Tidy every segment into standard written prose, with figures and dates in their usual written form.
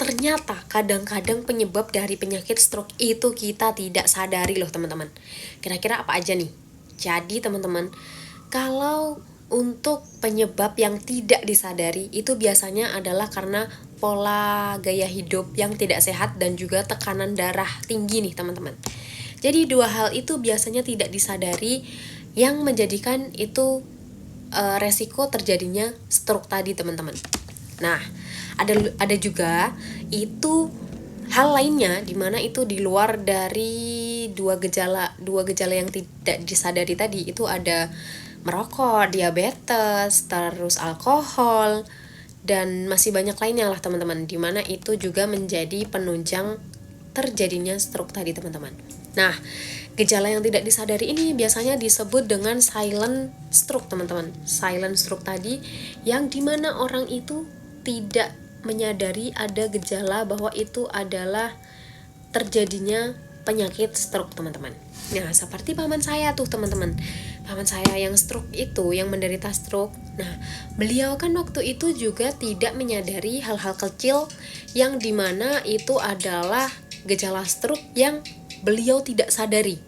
ternyata kadang-kadang penyebab dari penyakit stroke itu kita tidak sadari loh teman-teman. Kira-kira apa aja nih? Jadi teman-teman, kalau untuk penyebab yang tidak disadari itu biasanya adalah karena pola gaya hidup yang tidak sehat dan juga tekanan darah tinggi nih teman-teman. Jadi dua hal itu biasanya tidak disadari yang menjadikan itu resiko terjadinya stroke tadi teman-teman. Nah, ada juga itu hal lainnya di mana itu di luar dari dua gejala yang tidak disadari tadi. Itu ada merokok, diabetes, terus alkohol, dan masih banyak lainnya lah teman-teman, di mana itu juga menjadi penunjang terjadinya stroke tadi teman-teman. Nah, gejala yang tidak disadari ini biasanya disebut dengan silent stroke teman-teman. Silent stroke tadi yang dimana orang itu tidak menyadari ada gejala bahwa itu adalah terjadinya penyakit stroke teman-teman. Nah, seperti paman saya tuh teman-teman. Paman saya yang stroke itu, yang menderita stroke. Nah, beliau kan waktu itu juga tidak menyadari hal-hal kecil yang dimana itu adalah gejala stroke yang beliau tidak sadari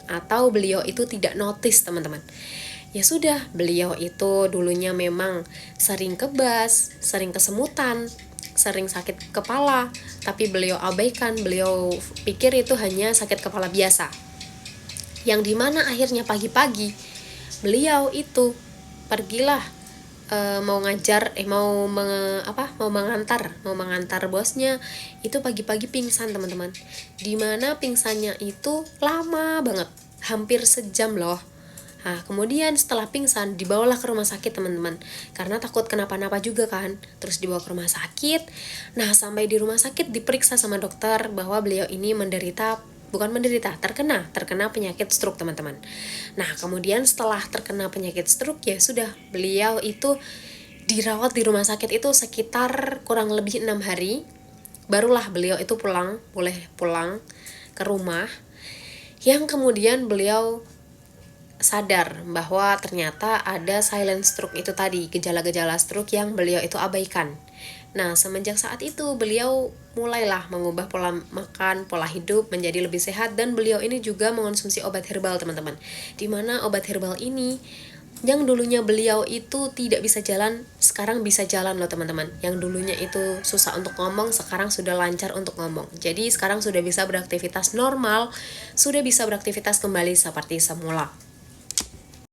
atau beliau itu tidak notice teman-teman. Ya sudah, beliau itu dulunya memang sering kebas, sering kesemutan, sering sakit kepala, tapi beliau abaikan, beliau pikir itu hanya sakit kepala biasa. Yang dimana akhirnya pagi-pagi beliau itu pergilah mau mengantar bosnya. Itu pagi-pagi pingsan teman-teman, dimana pingsannya itu lama banget, hampir sejam loh. Nah, kemudian setelah pingsan dibawalah ke rumah sakit teman-teman, karena takut kenapa-napa juga kan. Terus dibawa ke rumah sakit. Nah, sampai di rumah sakit diperiksa sama dokter bahwa beliau ini terkena penyakit stroke teman-teman. Nah, kemudian setelah terkena penyakit stroke ya sudah, beliau itu dirawat di rumah sakit itu sekitar kurang lebih 6 hari. Barulah beliau itu boleh pulang ke rumah. Yang kemudian beliau sadar bahwa ternyata ada silent stroke itu tadi, gejala-gejala stroke yang beliau itu abaikan. Nah, semenjak saat itu beliau mulailah mengubah pola makan, pola hidup menjadi lebih sehat, dan beliau ini juga mengonsumsi obat herbal teman-teman. Dimana obat herbal ini yang dulunya beliau itu tidak bisa jalan, sekarang bisa jalan loh teman-teman. Yang dulunya itu susah untuk ngomong, sekarang sudah lancar untuk ngomong. Jadi sekarang sudah bisa beraktivitas normal, sudah bisa beraktivitas kembali seperti semula.